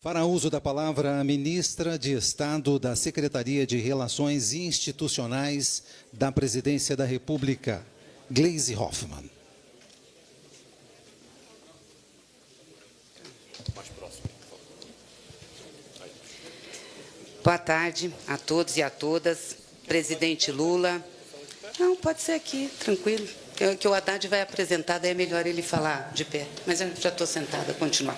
Fará uso da palavra a ministra de Estado da Secretaria de Relações Institucionais da Presidência da República, Gleisi Hoffmann. Boa tarde a todos e a todas. Presidente Lula. Não, pode ser aqui, tranquilo. Que o Haddad vai apresentar, daí é melhor ele falar de pé. Mas eu já estou sentada, continuar.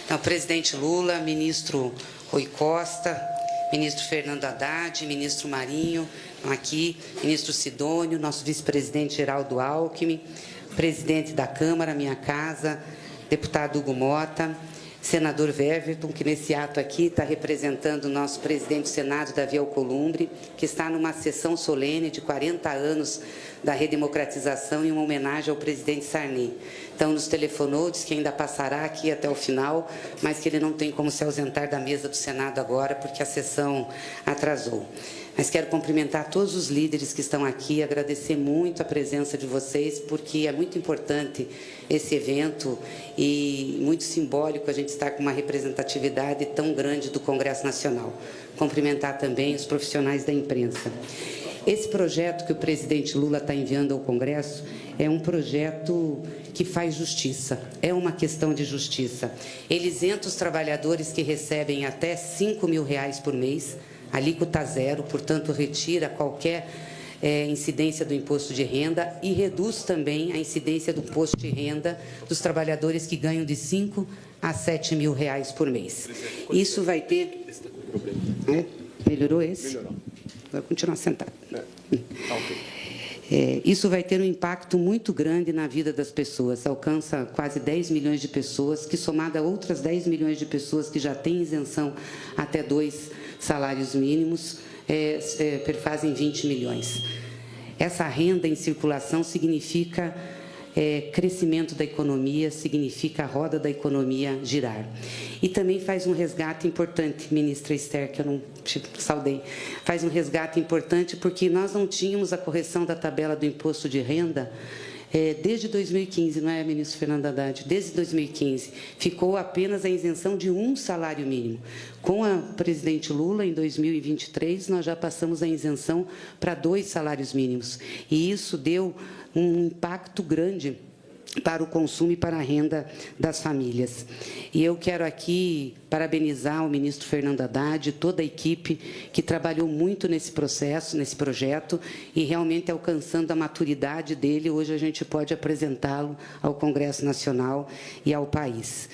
Então, presidente Lula, ministro Rui Costa, ministro Fernando Haddad, ministro Marinho, aqui, ministro Sidônio, nosso vice-presidente Geraldo Alckmin, presidente da Câmara, minha casa, deputado Hugo Mota, senador Weverton, que nesse ato aqui está representando o nosso presidente do Senado, Davi Alcolumbre, que está numa sessão solene de 40 anos da redemocratização em uma homenagem ao presidente Sarney. Então, nos telefonou, disse que ainda passará aqui até o final, mas que ele não tem como se ausentar da mesa do Senado agora, porque a sessão atrasou. Mas quero cumprimentar todos os líderes que estão aqui, agradecer muito a presença de vocês, porque é muito importante esse evento e muito simbólico a gente estar com uma representatividade tão grande do Congresso Nacional. Cumprimentar também os profissionais da imprensa. Esse projeto que o presidente Lula está enviando ao Congresso é um projeto que faz justiça, é uma questão de justiça. Ele isenta os trabalhadores que recebem até R$5 mil por mês, alíquota zero, portanto, retira qualquer incidência do imposto de renda e reduz também a incidência do imposto de renda dos trabalhadores que ganham de R$5 a R$7 mil por mês. Isso vai ter... Melhorou esse? Melhorou. Vai continuar sentado. Isso vai ter um impacto muito grande na vida das pessoas. Alcança quase 10 milhões de pessoas, que somada a outras 10 milhões de pessoas que já têm isenção até 2 salários mínimos, perfazem 20 milhões. Essa renda em circulação significa crescimento da economia, significa a roda da economia girar. E também faz um resgate importante, ministra Esther, que eu não saudei, faz um resgate importante porque nós não tínhamos a correção da tabela do imposto de renda desde 2015, não é, ministro Fernando Haddad? Desde 2015. Ficou apenas a isenção de 1 salário mínimo. Com a presidente Lula, em 2023, nós já passamos a isenção para 2 salários mínimos. E isso deu um impacto grande para o consumo e para a renda das famílias. E eu quero aqui parabenizar o ministro Fernando Haddad e toda a equipe que trabalhou muito nesse processo, nesse projeto, e realmente alcançando a maturidade dele, hoje a gente pode apresentá-lo ao Congresso Nacional e ao país.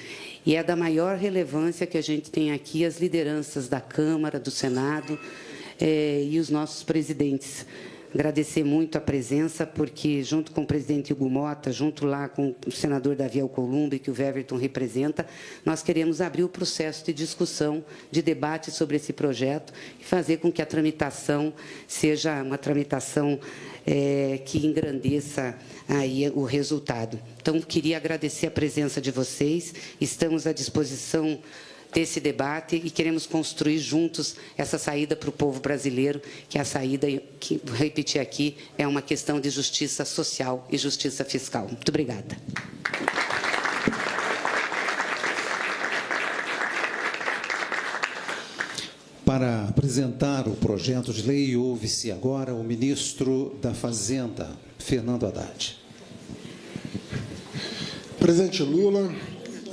E é da maior relevância que a gente tem aqui as lideranças da Câmara, do Senado e os nossos presidentes. Agradecer muito a presença, porque, junto com o presidente Hugo Mota, junto lá com o senador Davi Alcolumbre, que o Weverton representa, nós queremos abrir o processo de discussão, de debate sobre esse projeto e fazer com que a tramitação seja uma tramitação que engrandeça aí o resultado. Então, queria agradecer a presença de vocês, estamos à disposição desse debate e queremos construir juntos essa saída para o povo brasileiro, que é a saída, que, vou repetir aqui, é uma questão de justiça social e justiça fiscal. Muito obrigada. Para apresentar o projeto de lei, ouve-se agora o ministro da Fazenda, Fernando Haddad. Presidente Lula,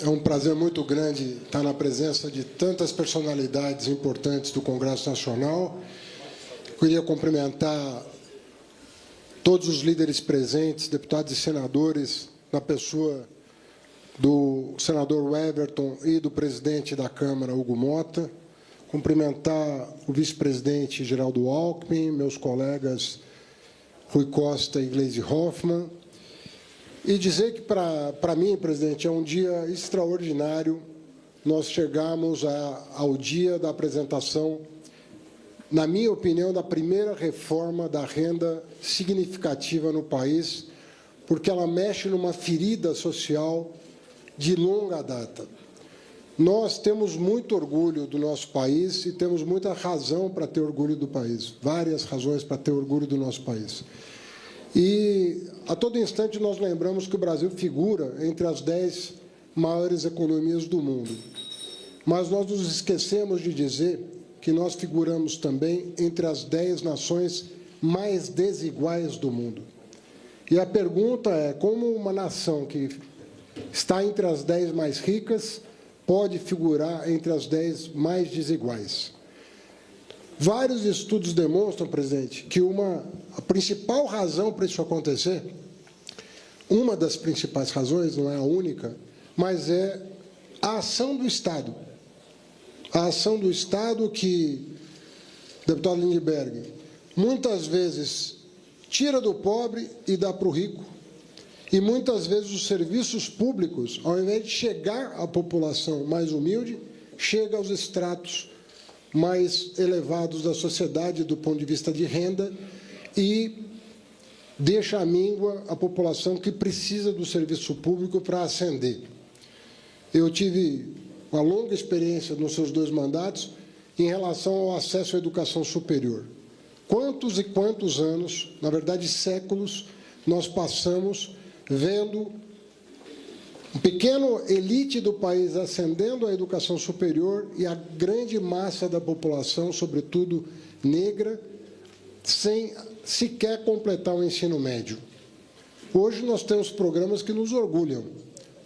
é um prazer muito grande estar na presença de tantas personalidades importantes do Congresso Nacional. Queria cumprimentar todos os líderes presentes, deputados e senadores, na pessoa do senador Weverton e do presidente da Câmara, Hugo Mota. Cumprimentar o vice-presidente Geraldo Alckmin, meus colegas Rui Costa e Gleisi Hoffmann. E dizer que, para mim, presidente, é um dia extraordinário nós chegarmos ao dia da apresentação, na minha opinião, da primeira reforma da renda significativa no país, porque ela mexe numa ferida social de longa data. Nós temos muito orgulho do nosso país e temos muita razão para ter orgulho do país, várias razões para ter orgulho do nosso país. E, a todo instante, nós lembramos que o Brasil figura entre as 10 maiores economias do mundo. Mas nós nos esquecemos de dizer que nós figuramos também entre as 10 nações mais desiguais do mundo. E a pergunta é, como uma nação que está entre as 10 mais ricas pode figurar entre as 10 mais desiguais? Vários estudos demonstram, presidente, que a principal razão para isso acontecer, uma das principais razões, não é a única, mas é a ação do Estado. A ação do Estado que, deputado Lindbergh, muitas vezes tira do pobre e dá para o rico. E, muitas vezes, os serviços públicos, ao invés de chegar à população mais humilde, chega aos estratos mais elevados da sociedade do ponto de vista de renda e deixa à míngua a população que precisa do serviço público para ascender. Eu tive uma longa experiência nos seus 2 mandatos em relação ao acesso à educação superior. Quantos e quantos anos, na verdade séculos, nós passamos vendo uma pequena elite do país ascendendo à educação superior e a grande massa da população, sobretudo negra, sem sequer completar o ensino médio. Hoje nós temos programas que nos orgulham.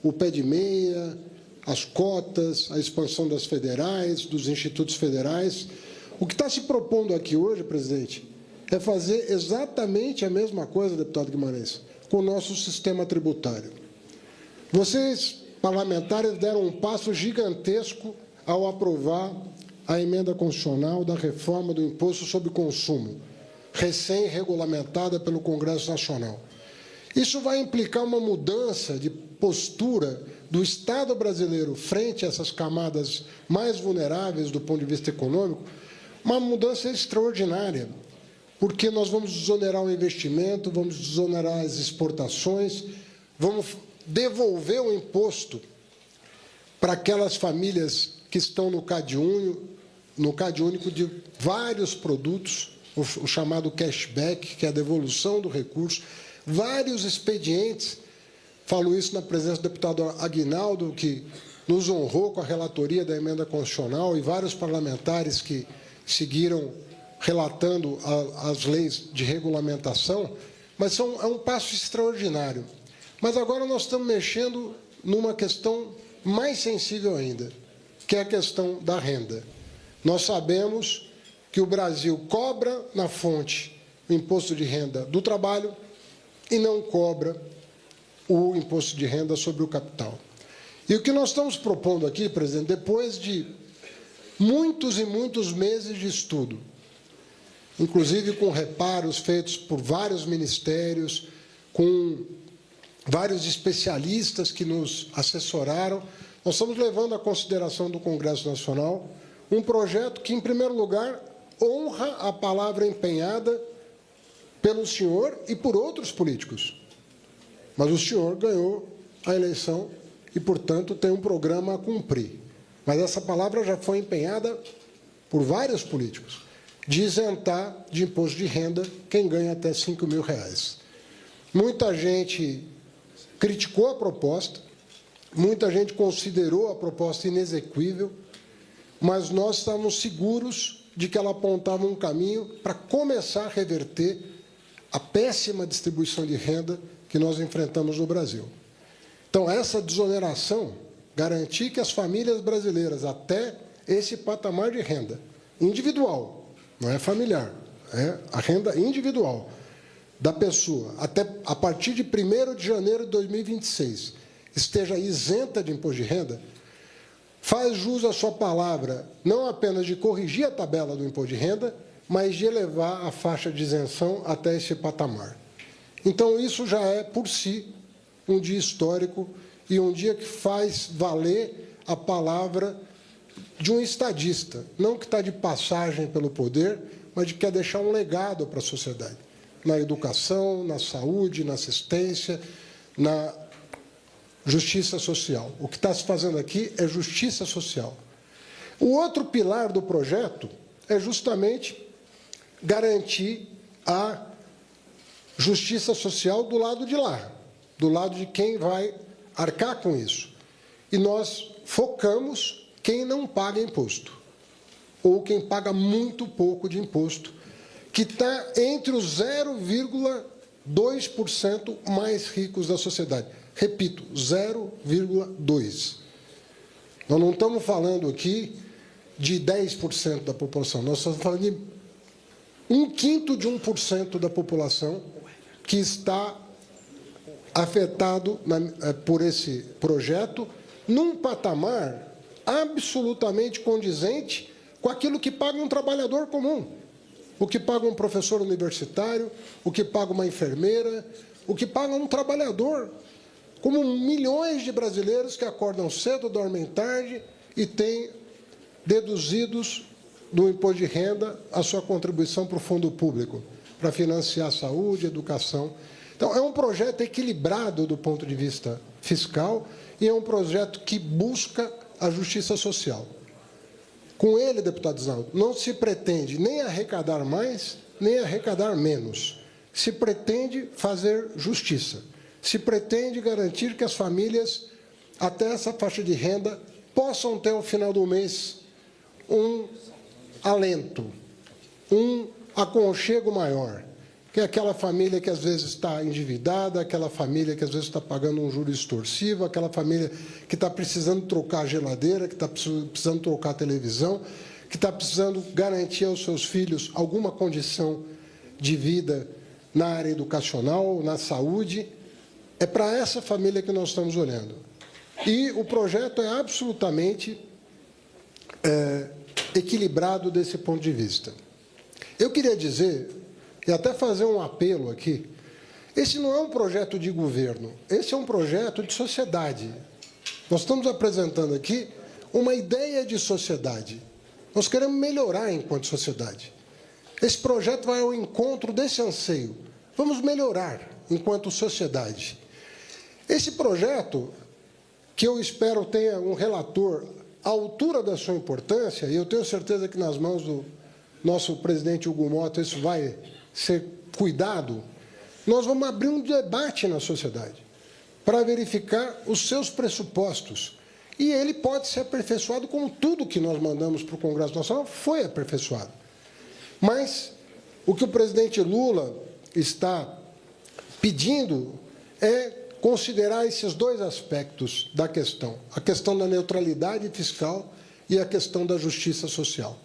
O pé de meia, as cotas, a expansão das federais, dos institutos federais. O que está se propondo aqui hoje, presidente, é fazer exatamente a mesma coisa, deputado Guimarães, com o nosso sistema tributário. Vocês, parlamentares, deram um passo gigantesco ao aprovar a emenda constitucional da reforma do imposto sobre consumo, recém-regulamentada pelo Congresso Nacional. Isso vai implicar uma mudança de postura do Estado brasileiro frente a essas camadas mais vulneráveis do ponto de vista econômico, uma mudança extraordinária, porque nós vamos desonerar o investimento, vamos desonerar as exportações, vamos devolver o imposto para aquelas famílias que estão no CAD único de vários produtos, o chamado cashback, que é a devolução do recurso, vários expedientes. Falo isso na presença do deputado Aguinaldo, que nos honrou com a relatoria da emenda constitucional, e vários parlamentares que seguiram relatando as leis de regulamentação, mas é um passo extraordinário. Mas agora nós estamos mexendo numa questão mais sensível ainda, que é a questão da renda. Nós sabemos que o Brasil cobra na fonte o imposto de renda do trabalho e não cobra o imposto de renda sobre o capital. E o que nós estamos propondo aqui, presidente, depois de muitos e muitos meses de estudo, inclusive com reparos feitos por vários ministérios, com vários especialistas que nos assessoraram, nós estamos levando à consideração do Congresso Nacional um projeto que, em primeiro lugar, honra a palavra empenhada pelo senhor e por outros políticos. Mas o senhor ganhou a eleição e, portanto, tem um programa a cumprir. Mas essa palavra já foi empenhada por vários políticos, de isentar de imposto de renda quem ganha até R$5.000. Muita gente criticou a proposta, muita gente considerou a proposta inexequível, mas nós estávamos seguros de que ela apontava um caminho para começar a reverter a péssima distribuição de renda que nós enfrentamos no Brasil. Então, essa desoneração, garantir que as famílias brasileiras, até esse patamar de renda individual, não é familiar, é a renda individual da pessoa, até a partir de 1º de janeiro de 2026, esteja isenta de imposto de renda, faz jus à sua palavra, não apenas de corrigir a tabela do imposto de renda, mas de elevar a faixa de isenção até esse patamar. Então, isso já é, por si, um dia histórico e um dia que faz valer a palavra de um estadista, não que está de passagem pelo poder, mas de que quer deixar um legado para a sociedade, na educação, na saúde, na assistência, na justiça social. O que está se fazendo aqui é justiça social. O outro pilar do projeto é justamente garantir a justiça social do lado de lá, do lado de quem vai arcar com isso. E nós focamos quem não paga imposto, ou quem paga muito pouco de imposto, que está entre os 0,2% mais ricos da sociedade. Repito, 0,2%. Nós não estamos falando aqui de 10% da população, nós estamos falando de 1/5 de 1% da população que está afetado por esse projeto, num patamar absolutamente condizente com aquilo que paga um trabalhador comum, o que paga um professor universitário, o que paga uma enfermeira, o que paga um trabalhador, como milhões de brasileiros que acordam cedo, dormem tarde e têm deduzidos do imposto de renda a sua contribuição para o fundo público, para financiar saúde, educação. Então, é um projeto equilibrado do ponto de vista fiscal e é um projeto que busca a justiça social. Com ele, deputado Isaldo, não se pretende nem arrecadar mais, nem arrecadar menos. Se pretende fazer justiça. Se pretende garantir que as famílias, até essa faixa de renda, possam ter, ao final do mês, um alento, um aconchego maior, que é aquela família que às vezes está endividada, aquela família que às vezes está pagando um juro extorsivo, aquela família que está precisando trocar a geladeira, que está precisando trocar a televisão, que está precisando garantir aos seus filhos alguma condição de vida na área educacional, na saúde. É para essa família que nós estamos olhando. E o projeto é absolutamente equilibrado desse ponto de vista. Eu queria dizer, e até fazer um apelo aqui, esse não é um projeto de governo, esse é um projeto de sociedade. Nós estamos apresentando aqui uma ideia de sociedade. Nós queremos melhorar enquanto sociedade. Esse projeto vai ao encontro desse anseio. Vamos melhorar enquanto sociedade. Esse projeto, que eu espero tenha um relator à altura da sua importância, e eu tenho certeza que nas mãos do nosso presidente Hugo Mota isso vai ser cuidado, nós vamos abrir um debate na sociedade para verificar os seus pressupostos. E ele pode ser aperfeiçoado como tudo que nós mandamos para o Congresso Nacional foi aperfeiçoado. Mas o que o presidente Lula está pedindo é considerar esses dois aspectos da questão, a questão da neutralidade fiscal e a questão da justiça social.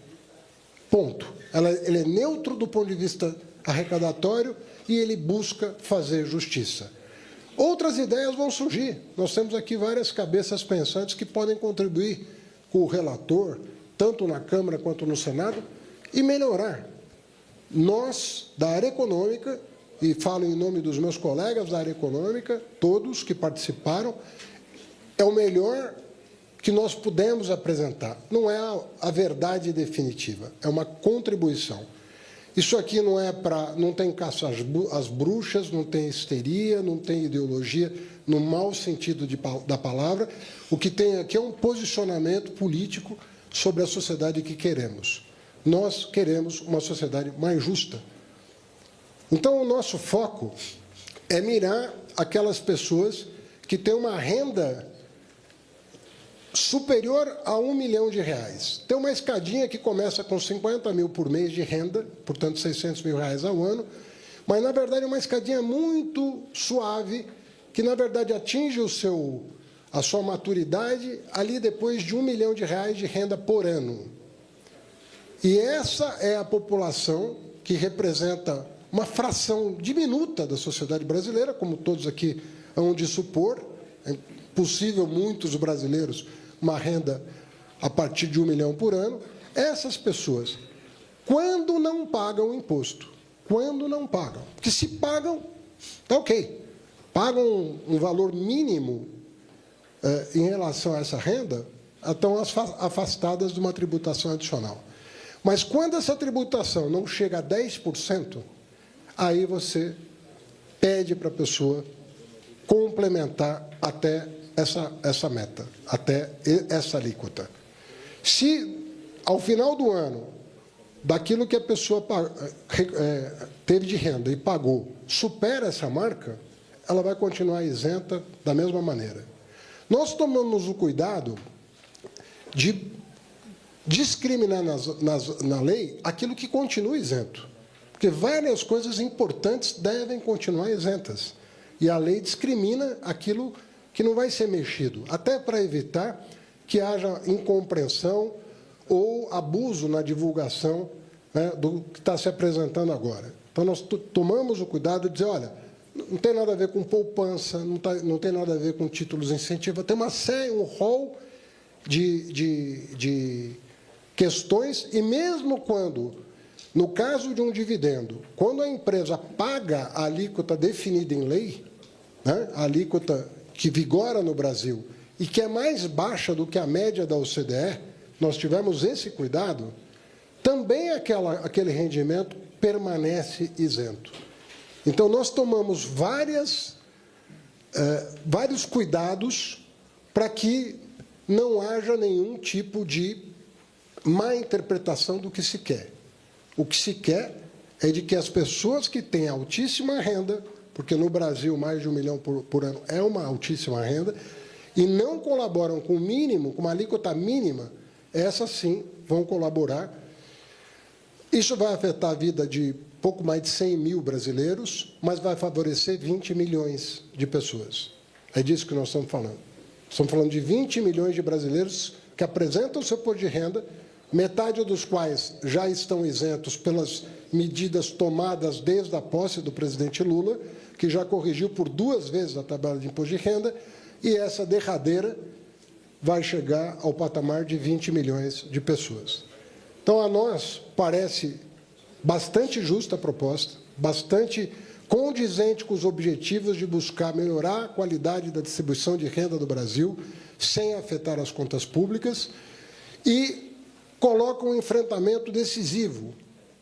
Ponto. Ele é neutro do ponto de vista arrecadatório e ele busca fazer justiça. Outras ideias vão surgir. Nós temos aqui várias cabeças pensantes que podem contribuir com o relator, tanto na Câmara quanto no Senado, e melhorar. Nós, da área econômica, e falo em nome dos meus colegas da área econômica, todos que participaram, é o melhor que nós pudemos apresentar. Não é a verdade definitiva, é uma contribuição. Isso aqui não tem caça às bruxas, não tem histeria, não tem ideologia, no mau sentido da palavra. O que tem aqui é um posicionamento político sobre a sociedade que queremos. Nós queremos uma sociedade mais justa. Então, o nosso foco é mirar aquelas pessoas que têm uma renda superior a R$1 milhão. Tem uma escadinha que começa com 50 mil por mês de renda, portanto, R$600 mil ao ano, mas, na verdade, é uma escadinha muito suave, que, na verdade, atinge a sua maturidade ali depois de R$1 milhão de renda por ano. E essa é a população que representa uma fração diminuta da sociedade brasileira, como todos aqui hão de supor. É possível muitos brasileiros uma renda a partir de R$1 milhão por ano. Essas pessoas, quando não pagam imposto, porque se pagam, está ok, pagam um valor mínimo em relação a essa renda, estão afastadas de uma tributação adicional. Mas quando essa tributação não chega a 10%, aí você pede para a pessoa complementar até essa meta, até essa alíquota. Se, ao final do ano, daquilo que a pessoa teve de renda e pagou, supera essa marca, ela vai continuar isenta da mesma maneira. Nós tomamos o cuidado de discriminar na lei aquilo que continua isento, porque várias coisas importantes devem continuar isentas, e a lei discrimina aquilo que não vai ser mexido, até para evitar que haja incompreensão ou abuso na divulgação, né, do que está se apresentando agora. Então, nós tomamos o cuidado de dizer, olha, não tem nada a ver com poupança, não tem nada a ver com títulos incentivos, tem uma série, um rol de questões, e mesmo quando, no caso de um dividendo, quando a empresa paga a alíquota definida em lei, né, a alíquota que vigora no Brasil e que é mais baixa do que a média da OCDE, nós tivemos esse cuidado, também aquele rendimento permanece isento. Então, nós tomamos vários cuidados para que não haja nenhum tipo de má interpretação do que se quer. O que se quer é de que as pessoas que têm altíssima renda, porque no Brasil mais de 1 milhão por ano é uma altíssima renda, e não colaboram com o mínimo, com uma alíquota mínima, essas sim vão colaborar. Isso vai afetar a vida de pouco mais de 100 mil brasileiros, mas vai favorecer 20 milhões de pessoas. É disso que nós estamos falando. Estamos falando de 20 milhões de brasileiros que apresentam o seu imposto de renda, metade dos quais já estão isentos pelas medidas tomadas desde a posse do presidente Lula, que já corrigiu por 2 vezes a tabela de imposto de renda, e essa derradeira vai chegar ao patamar de 20 milhões de pessoas. Então, a nós parece bastante justa a proposta, bastante condizente com os objetivos de buscar melhorar a qualidade da distribuição de renda do Brasil, sem afetar as contas públicas, e coloca um enfrentamento decisivo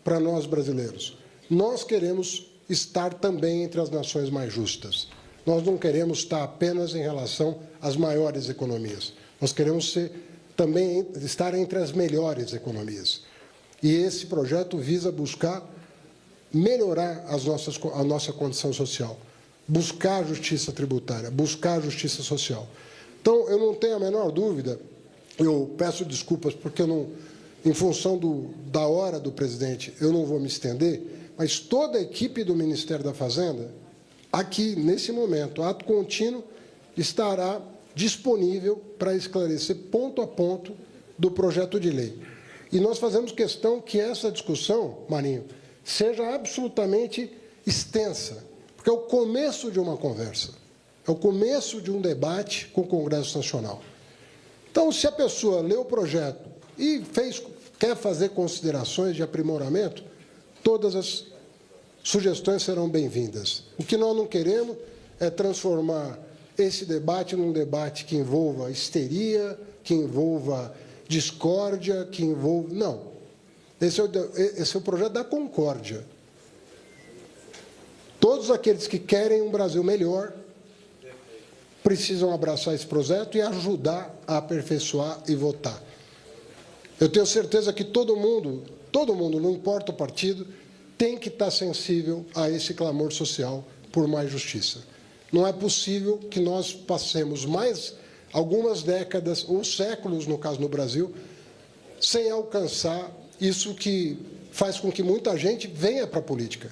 para nós brasileiros. Nós queremos estar também entre as nações mais justas. Nós não queremos estar apenas em relação às maiores economias. Nós queremos também estar entre as melhores economias. E esse projeto visa buscar melhorar a nossa condição social, buscar a justiça tributária, buscar a justiça social. Então, eu não tenho a menor dúvida, eu peço desculpas porque eu não, em função da hora do presidente, eu não vou me estender, mas toda a equipe do Ministério da Fazenda, aqui, nesse momento, ato contínuo, estará disponível para esclarecer ponto a ponto do projeto de lei. E nós fazemos questão que essa discussão, Marinho, seja absolutamente extensa, porque é o começo de uma conversa, é o começo de um debate com o Congresso Nacional. Então, se a pessoa lê o projeto e quer fazer considerações de aprimoramento, todas as sugestões serão bem-vindas. O que nós não queremos é transformar esse debate num debate que envolva histeria, que envolva discórdia, que envolva... Não. Esse é o projeto da concórdia. Todos aqueles que querem um Brasil melhor precisam abraçar esse projeto e ajudar a aperfeiçoar e votar. Eu tenho certeza que todo mundo, não importa o partido, tem que estar sensível a esse clamor social por mais justiça. Não é possível que nós passemos mais algumas décadas, ou séculos, no caso no Brasil, sem alcançar isso que faz com que muita gente venha para a política,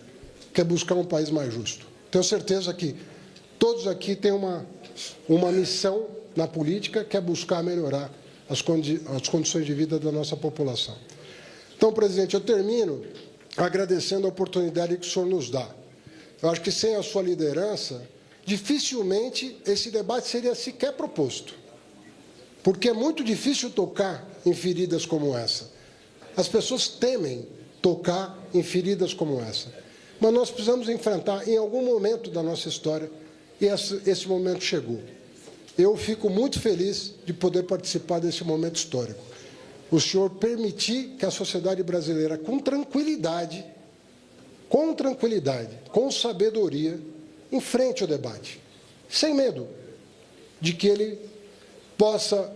que é buscar um país mais justo. Tenho certeza que todos aqui têm uma missão na política, que é buscar melhorar as condições de vida da nossa população. Então, presidente, eu termino agradecendo a oportunidade que o senhor nos dá. Eu acho que sem a sua liderança, dificilmente esse debate seria sequer proposto, porque é muito difícil tocar em feridas como essa. As pessoas temem tocar em feridas como essa, mas nós precisamos enfrentar em algum momento da nossa história, e esse momento chegou. Eu fico muito feliz de poder participar desse momento histórico. O senhor permitir que a sociedade brasileira, com tranquilidade, com sabedoria, enfrente o debate, sem medo de que ele possa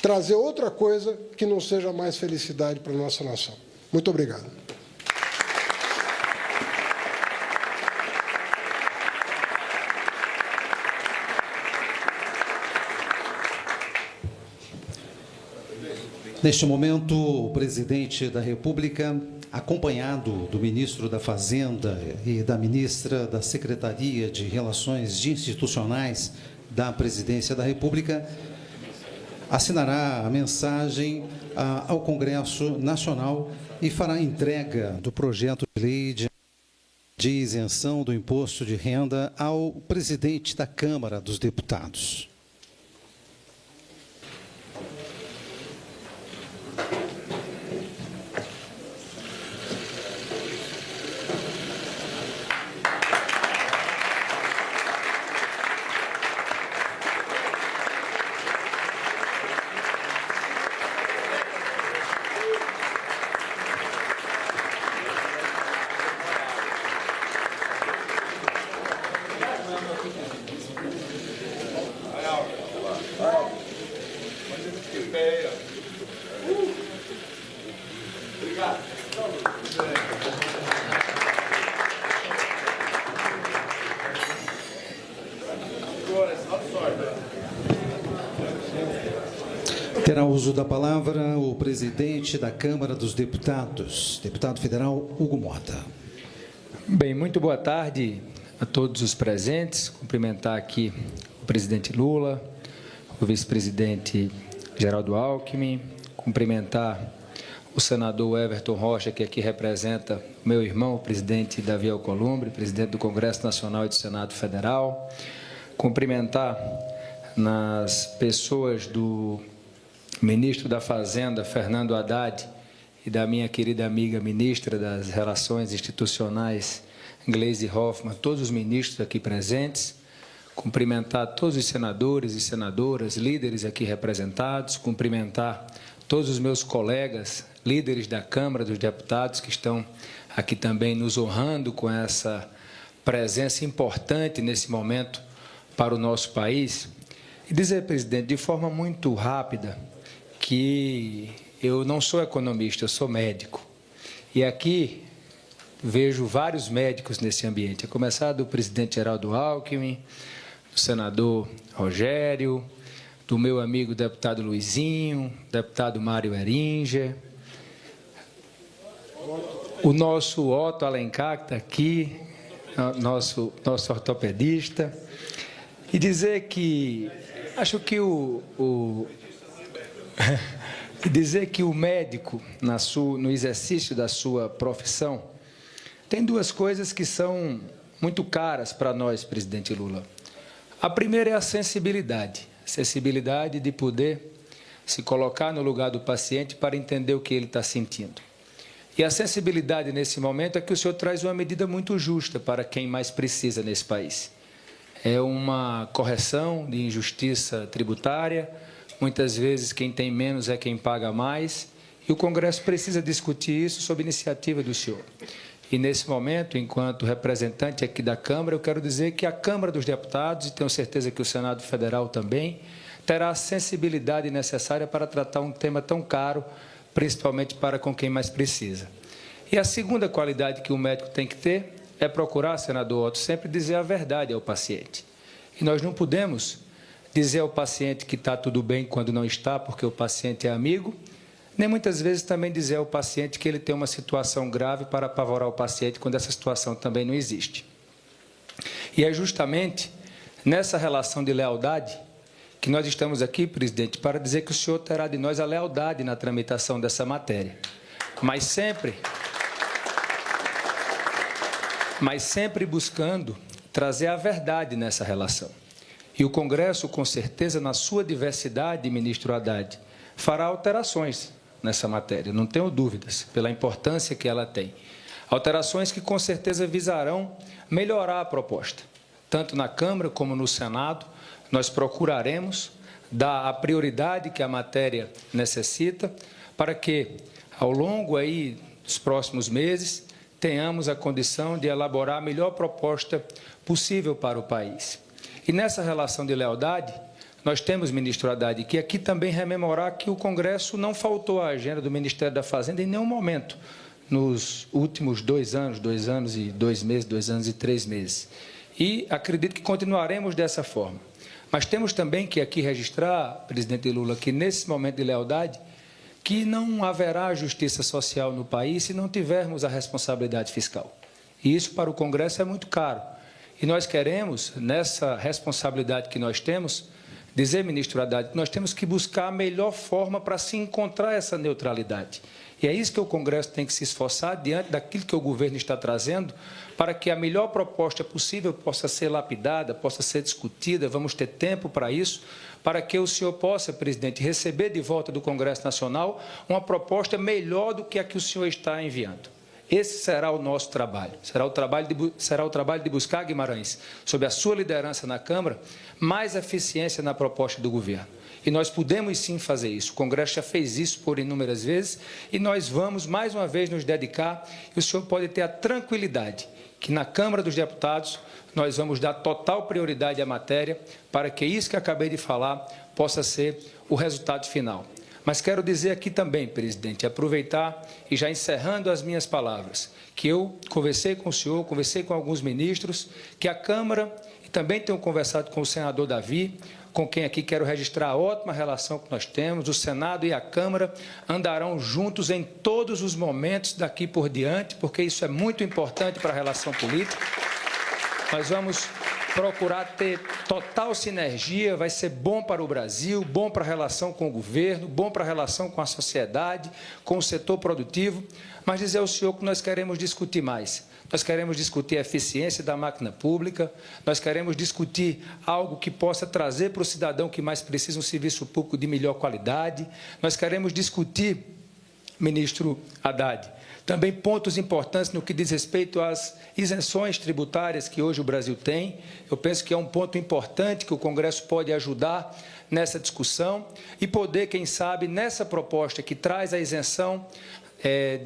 trazer outra coisa que não seja mais felicidade para a nossa nação. Muito obrigado. Neste momento, o presidente da República, acompanhado do ministro da Fazenda e da ministra da Secretaria de Relações Institucionais da Presidência da República, assinará a mensagem ao Congresso Nacional e fará entrega do projeto de lei de isenção do imposto de renda ao presidente da Câmara dos Deputados. Terá uso da palavra o presidente da Câmara dos Deputados, deputado federal Hugo Mota. Bem, muito boa tarde a todos os presentes. Cumprimentar aqui o presidente Lula, o vice-presidente Geraldo Alckmin, cumprimentar o senador Everton Rocha, que aqui representa o meu irmão, o presidente Davi Alcolumbre, presidente do Congresso Nacional e do Senado Federal, cumprimentar nas pessoas do ministro da Fazenda, Fernando Haddad, e da minha querida amiga ministra das Relações Institucionais, Gleisi Hoffmann, todos os ministros aqui presentes, cumprimentar todos os senadores e senadoras, líderes aqui representados, cumprimentar todos os meus colegas, líderes da Câmara dos Deputados, que estão aqui também nos honrando com essa presença importante nesse momento para o nosso país. E dizer, presidente, de forma muito rápida, que eu não sou economista, eu sou médico. E aqui vejo vários médicos nesse ambiente, a começar do presidente Geraldo Alckmin, do senador Rogério, do meu amigo deputado Luizinho, deputado Mário Eringer, o nosso Otto Alencar, que está aqui, nosso ortopedista, e dizer que acho que dizer que o médico, no exercício da sua profissão, tem duas coisas que são muito caras para nós, presidente Lula. A primeira é a sensibilidade de poder se colocar no lugar do paciente para entender o que ele está sentindo. E a sensibilidade nesse momento é que o senhor traz uma medida muito justa para quem mais precisa nesse país. É uma correção de injustiça tributária. Muitas vezes quem tem menos é quem paga mais, e o Congresso precisa discutir isso sob iniciativa do senhor. E nesse momento, enquanto representante aqui da Câmara, eu quero dizer que a Câmara dos Deputados, e tenho certeza que o Senado Federal também, terá a sensibilidade necessária para tratar um tema tão caro, principalmente para com quem mais precisa. E a segunda qualidade que o médico tem que ter é procurar, senador Otto, sempre dizer a verdade ao paciente. E nós não podemos dizer ao paciente que está tudo bem quando não está, porque o paciente é amigo, nem muitas vezes também dizer ao paciente que ele tem uma situação grave para apavorar o paciente quando essa situação também não existe. E é justamente nessa relação de lealdade que nós estamos aqui, presidente, para dizer que o senhor terá de nós a lealdade na tramitação dessa matéria, mas sempre buscando trazer a verdade nessa relação. E o Congresso, com certeza, na sua diversidade, ministro Haddad, fará alterações nessa matéria, não tenho dúvidas, pela importância que ela tem. Alterações que, com certeza, visarão melhorar a proposta. Tanto na Câmara como no Senado, nós procuraremos dar a prioridade que a matéria necessita para que, ao longo aí dos próximos meses, tenhamos a condição de elaborar a melhor proposta possível para o país. E nessa relação de lealdade, nós temos, ministro Haddad, que aqui também rememorar que o Congresso não faltou à agenda do Ministério da Fazenda em nenhum momento nos últimos 2 anos, 2 anos e 2 meses, 2 anos e 3 meses. E acredito que continuaremos dessa forma. Mas temos também que aqui registrar, presidente Lula, que nesse momento de lealdade, que não haverá justiça social no país se não tivermos a responsabilidade fiscal. E isso para o Congresso é muito caro. E nós queremos, nessa responsabilidade que nós temos, dizer, ministro Haddad, que nós temos que buscar a melhor forma para se encontrar essa neutralidade. E é isso que o Congresso tem que se esforçar, diante daquilo que o governo está trazendo, para que a melhor proposta possível possa ser lapidada, possa ser discutida, vamos ter tempo para isso, para que o senhor possa, presidente, receber de volta do Congresso Nacional uma proposta melhor do que a que o senhor está enviando. Esse será o nosso trabalho. Será o trabalho de buscar, Guimarães, sob a sua liderança na Câmara, mais eficiência na proposta do governo. E nós podemos sim fazer isso. O Congresso já fez isso por inúmeras vezes e nós vamos mais uma vez nos dedicar e o senhor pode ter a tranquilidade que na Câmara dos Deputados nós vamos dar total prioridade à matéria para que isso que acabei de falar possa ser o resultado final. Mas quero dizer aqui também, presidente, aproveitar e já encerrando as minhas palavras, que eu conversei com o senhor, conversei com alguns ministros, que a Câmara, e também tenho conversado com o senador Davi, com quem aqui quero registrar a ótima relação que nós temos, o Senado e a Câmara andarão juntos em todos os momentos daqui por diante, porque isso é muito importante para a relação política. Nós vamos procurar ter total sinergia, vai ser bom para o Brasil, bom para a relação com o governo, bom para a relação com a sociedade, com o setor produtivo, mas dizer ao senhor que nós queremos discutir mais. Nós queremos discutir a eficiência da máquina pública, nós queremos discutir algo que possa trazer para o cidadão que mais precisa um serviço público de melhor qualidade, nós queremos discutir, ministro Haddad, também pontos importantes no que diz respeito às isenções tributárias que hoje o Brasil tem. Eu penso que é um ponto importante que o Congresso pode ajudar nessa discussão e poder, quem sabe, nessa proposta que traz a isenção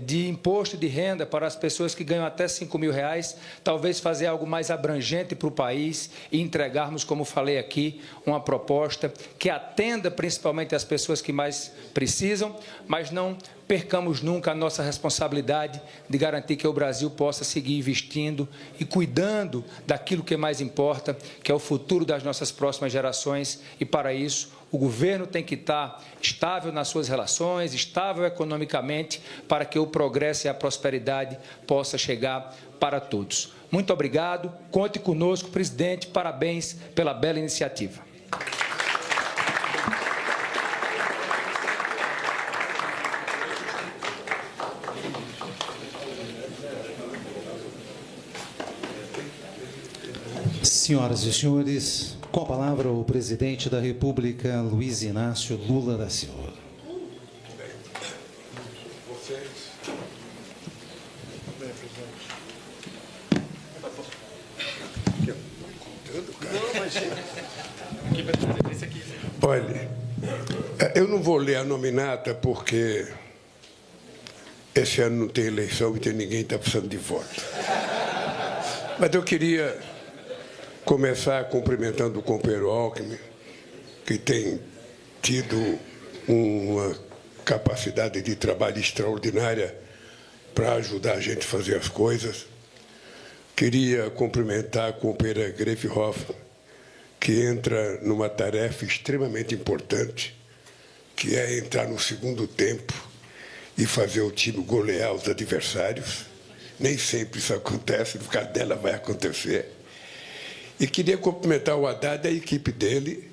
de imposto de renda para as pessoas que ganham até R$ 5.000, talvez fazer algo mais abrangente para o país e entregarmos, como falei aqui, uma proposta que atenda principalmente as pessoas que mais precisam, mas não percamos nunca a nossa responsabilidade de garantir que o Brasil possa seguir investindo e cuidando daquilo que mais importa, que é o futuro das nossas próximas gerações, e para isso o governo tem que estar estável nas suas relações, estável economicamente, para que o progresso e a prosperidade possa chegar para todos. Muito obrigado, conte conosco, presidente, parabéns pela bela iniciativa. Senhoras e senhores, com a palavra o presidente da República, Luiz Inácio Lula da Silva. Olha, eu não vou ler a nominata porque esse ano não tem eleição e ninguém está precisando de voto. Mas eu queria começar cumprimentando o companheiro Alckmin, que tem tido uma capacidade de trabalho extraordinária para ajudar a gente a fazer as coisas. Queria cumprimentar a companheira Greife Hoffmann, que entra numa tarefa extremamente importante, que é entrar no segundo tempo e fazer o time golear os adversários. Nem sempre isso acontece, no caso dela vai acontecer. E queria cumprimentar o Haddad e a equipe dele,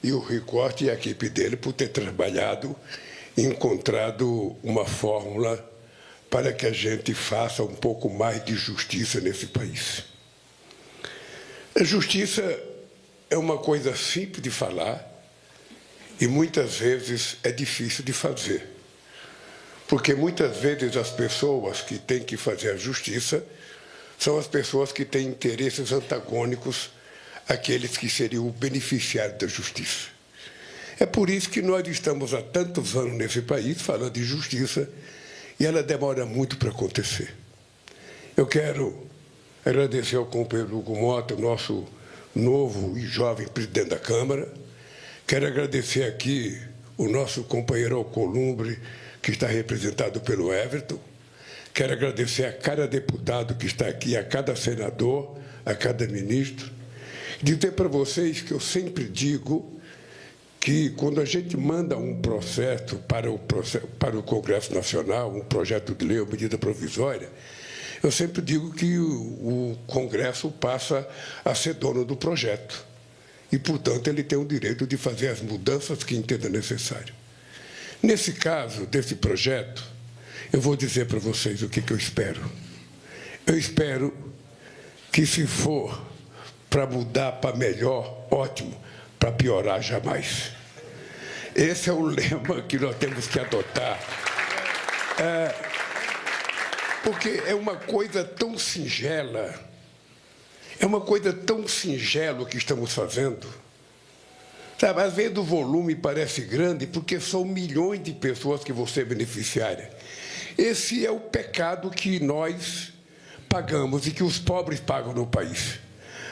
e o Ricorte e a equipe dele, por ter trabalhado e encontrado uma fórmula para que a gente faça um pouco mais de justiça nesse país. A justiça é uma coisa simples de falar e, muitas vezes, é difícil de fazer. Porque, muitas vezes, as pessoas que têm que fazer a justiça são as pessoas que têm interesses antagônicos àqueles que seriam o beneficiário da justiça. É por isso que nós estamos há tantos anos nesse país falando de justiça e ela demora muito para acontecer. Eu quero agradecer ao companheiro Hugo Mota, nosso novo e jovem presidente da Câmara. Quero agradecer aqui o nosso companheiro Alcolumbre, que está representado pelo Everton. Quero agradecer a cada deputado que está aqui, a cada senador, a cada ministro. Dizer para vocês que eu sempre digo que, quando a gente manda um processo para o Congresso Nacional, um projeto de lei ou medida provisória, eu sempre digo que o Congresso passa a ser dono do projeto. E, portanto, ele tem o direito de fazer as mudanças que entenda necessário. Nesse caso, desse projeto, eu vou dizer para vocês o que eu espero. Eu espero que, se for para mudar para melhor, ótimo, para piorar, jamais. Esse é o lema que nós temos que adotar. Porque é uma coisa tão singela, o que estamos fazendo. Sabe, às vezes o volume parece grande porque são milhões de pessoas que vão ser beneficiárias. Esse é o pecado que nós pagamos e que os pobres pagam no país.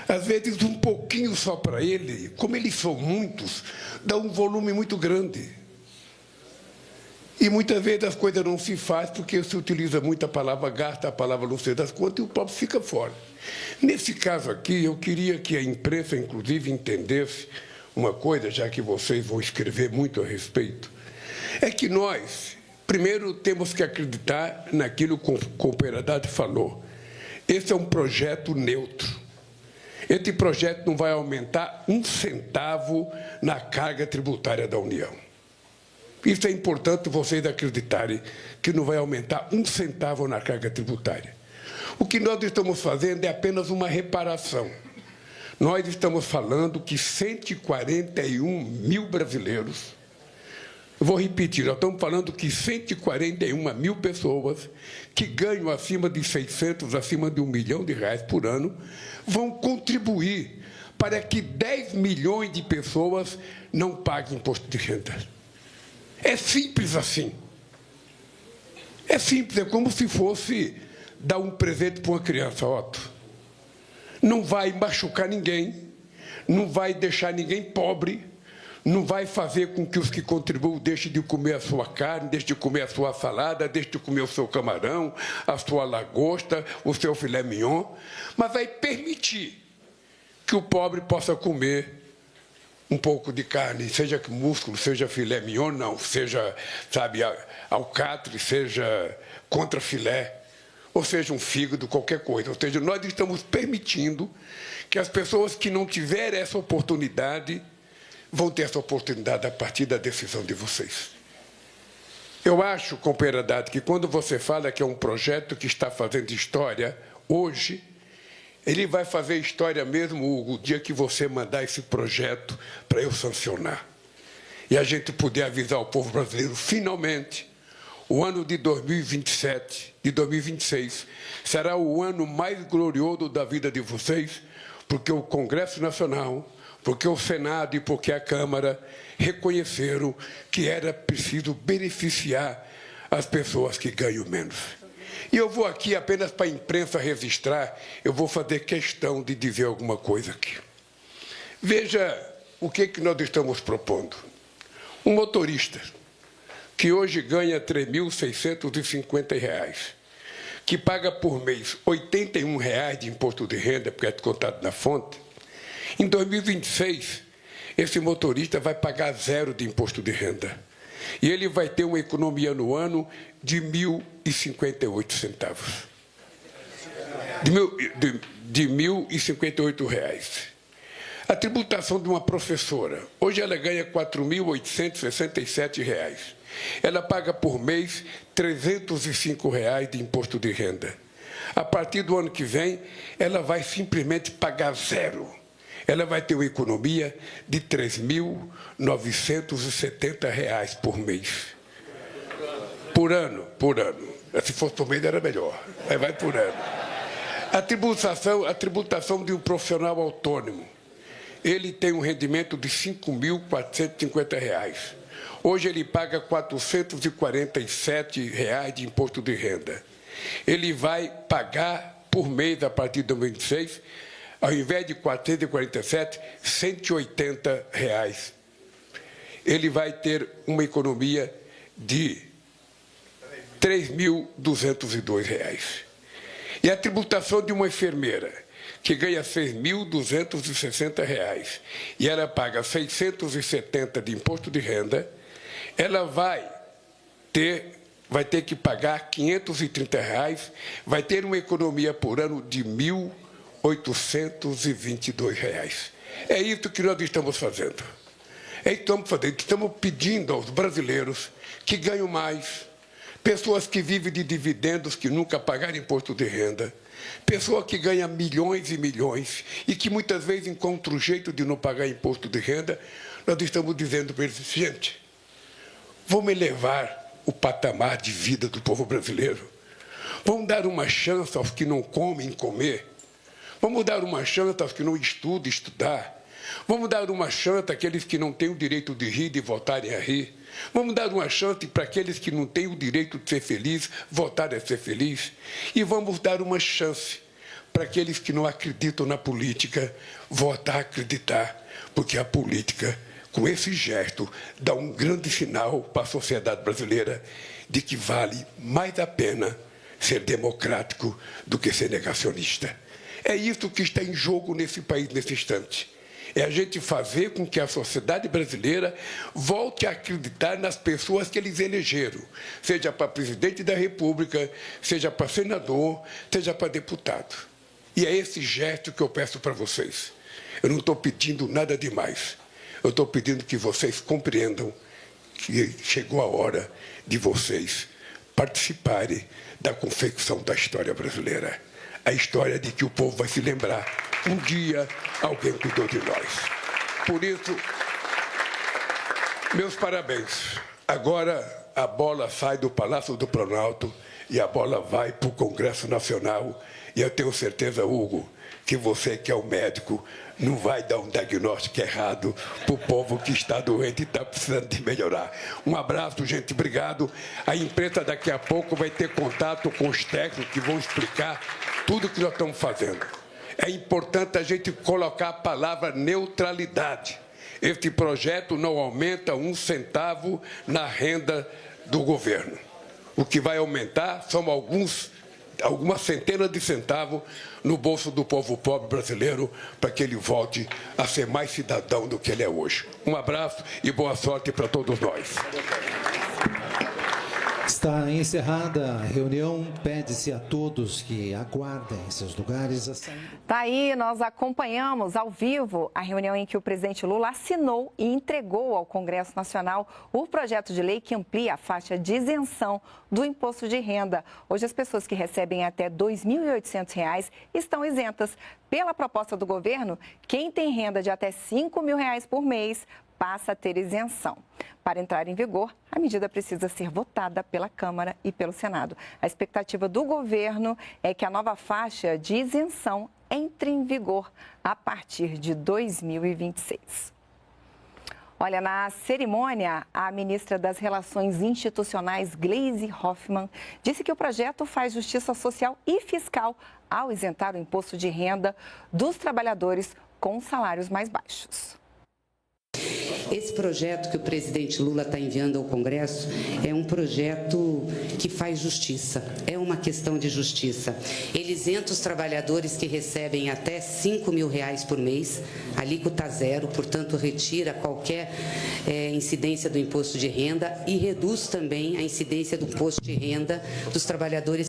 Às vezes, um pouquinho só para ele, como eles são muitos, dá um volume muito grande. E muitas vezes as coisas não se fazem porque se utiliza muita palavra, gasta a palavra não sei das quantas e o pobre fica fora. Nesse caso aqui, eu queria que a imprensa, inclusive, entendesse uma coisa, já que vocês vão escrever muito a respeito, é que nós, primeiro, temos que acreditar naquilo que o companheiro falou. Esse é um projeto neutro. Esse projeto não vai aumentar um centavo na carga tributária da União. Isso é importante vocês acreditarem, que não vai aumentar um centavo na carga tributária. O que nós estamos fazendo é apenas uma reparação. Nós estamos falando que 141 mil brasileiros, eu vou repetir, nós estamos falando que 141 mil pessoas que ganham acima de 600, acima de R$1 milhão por ano, vão contribuir para que 10 milhões de pessoas não paguem imposto de renda. É simples assim. É simples, é como se fosse dar um presente para uma criança, Otto. Não vai machucar ninguém, não vai deixar ninguém pobre, não vai fazer com que os que contribuem deixem de comer a sua carne, deixem de comer a sua salada, deixem de comer o seu camarão, a sua lagosta, o seu filé mignon, mas vai permitir que o pobre possa comer um pouco de carne, seja músculo, seja filé mignon, não, seja, sabe, alcatre, seja contrafilé, ou seja, um fígado, qualquer coisa. Ou seja, nós estamos permitindo que as pessoas que não tiverem essa oportunidade vão ter essa oportunidade a partir da decisão de vocês. Eu acho, companheira Haddad, que quando você fala que é um projeto que está fazendo história, hoje, ele vai fazer história mesmo o dia que você mandar esse projeto para eu sancionar. E a gente poder avisar o povo brasileiro, finalmente, o ano de 2027, de 2026, será o ano mais glorioso da vida de vocês, porque o Congresso Nacional, porque o Senado e porque a Câmara reconheceram que era preciso beneficiar as pessoas que ganham menos. E eu vou aqui apenas para a imprensa registrar, eu vou fazer questão de dizer alguma coisa aqui. Veja o que nós estamos propondo. Um motorista que hoje ganha R$ 3.650, que paga por mês R$ 81 de imposto de renda, porque é descontado na fonte, em 2026, esse motorista vai pagar 0 de imposto de renda. E ele vai ter uma economia no ano de R$ 1.058. De R$ 1.058. A tributação de uma professora, hoje ela ganha R$ 4.867. Ela paga por mês R$ 305 de imposto de renda. A partir do ano que vem, ela vai simplesmente pagar 0. Ela vai ter uma economia de R$ 3.970 por mês. Por ano. Se fosse por mês era melhor, mas vai por ano. A tributação de um profissional autônomo, ele tem um rendimento de R$ 5.450. Hoje ele paga R$ 447 de imposto de renda. Ele vai pagar por mês, a partir de 2026, ao invés de 447, R$ 180. Ele vai ter uma economia de R$ 3.202. E a tributação de uma enfermeira, que ganha R$ 6.260, e ela paga R$ 670 de imposto de renda, ela vai ter que pagar R$ 530, vai ter uma economia por ano de R$ 1.822. É isso que nós estamos fazendo. Estamos pedindo aos brasileiros que ganham mais, pessoas que vivem de dividendos, que nunca pagaram imposto de renda, pessoa que ganha milhões e milhões e que muitas vezes encontra um jeito de não pagar imposto de renda. Nós estamos dizendo para eles: gente, vamos elevar o patamar de vida do povo brasileiro. Vamos dar uma chance aos que não comem comer. Vamos dar uma chance aos que não estudam estudar. Vamos dar uma chance àqueles que não têm o direito de rir e voltarem a rir. Vamos dar uma chance para aqueles que não têm o direito de ser feliz, voltarem a ser feliz. E vamos dar uma chance para aqueles que não acreditam na política, voltar a acreditar, porque a política, com esse gesto, dá um grande sinal para a sociedade brasileira de que vale mais a pena ser democrático do que ser negacionista. É isso que está em jogo nesse país, nesse instante. É a gente fazer com que a sociedade brasileira volte a acreditar nas pessoas que eles elegeram, seja para presidente da República, seja para senador, seja para deputado. E é esse gesto que eu peço para vocês. Eu não estou pedindo nada demais. Eu estou pedindo que vocês compreendam que chegou a hora de vocês participarem da confecção da história brasileira. A história de que o povo vai se lembrar. Um dia, alguém cuidou de nós. Por isso, meus parabéns. Agora, a bola sai do Palácio do Planalto e a bola vai para o Congresso Nacional. E eu tenho certeza, Hugo, que você, que é o médico, não vai dar um diagnóstico errado para o povo que está doente e está precisando de melhorar. Um abraço, gente, obrigado. A imprensa daqui a pouco vai ter contato com os técnicos que vão explicar tudo que nós estamos fazendo. É importante a gente colocar a palavra neutralidade. Este projeto não aumenta 1 centavo na renda do governo. O que vai aumentar são algumas centenas de centavos no bolso do povo pobre brasileiro, para que ele volte a ser mais cidadão do que ele é hoje. Um abraço e boa sorte para todos nós. Está encerrada a reunião. Pede-se a todos que aguardem em seus lugares a saída. Tá aí, nós acompanhamos ao vivo a reunião em que o presidente Lula assinou e entregou ao Congresso Nacional o projeto de lei que amplia a faixa de isenção do imposto de renda. Hoje, as pessoas que recebem até R$ 2.800 estão isentas. Pela proposta do governo, quem tem renda de até R$ 5.000 por mês passa a ter isenção. Para entrar em vigor, a medida precisa ser votada pela Câmara e pelo Senado. A expectativa do governo é que a nova faixa de isenção entre em vigor a partir de 2026. Olha, na cerimônia, a ministra das Relações Institucionais, Gleisi Hoffmann, disse que o projeto faz justiça social e fiscal ao isentar o imposto de renda dos trabalhadores com salários mais baixos. Esse projeto que o presidente Lula está enviando ao Congresso é um projeto que faz justiça, é uma questão de justiça. Ele isenta os trabalhadores que recebem até R$ 5.000 por mês, alíquota zero, portanto, retira qualquer incidência do imposto de renda e reduz também a incidência do imposto de renda dos trabalhadores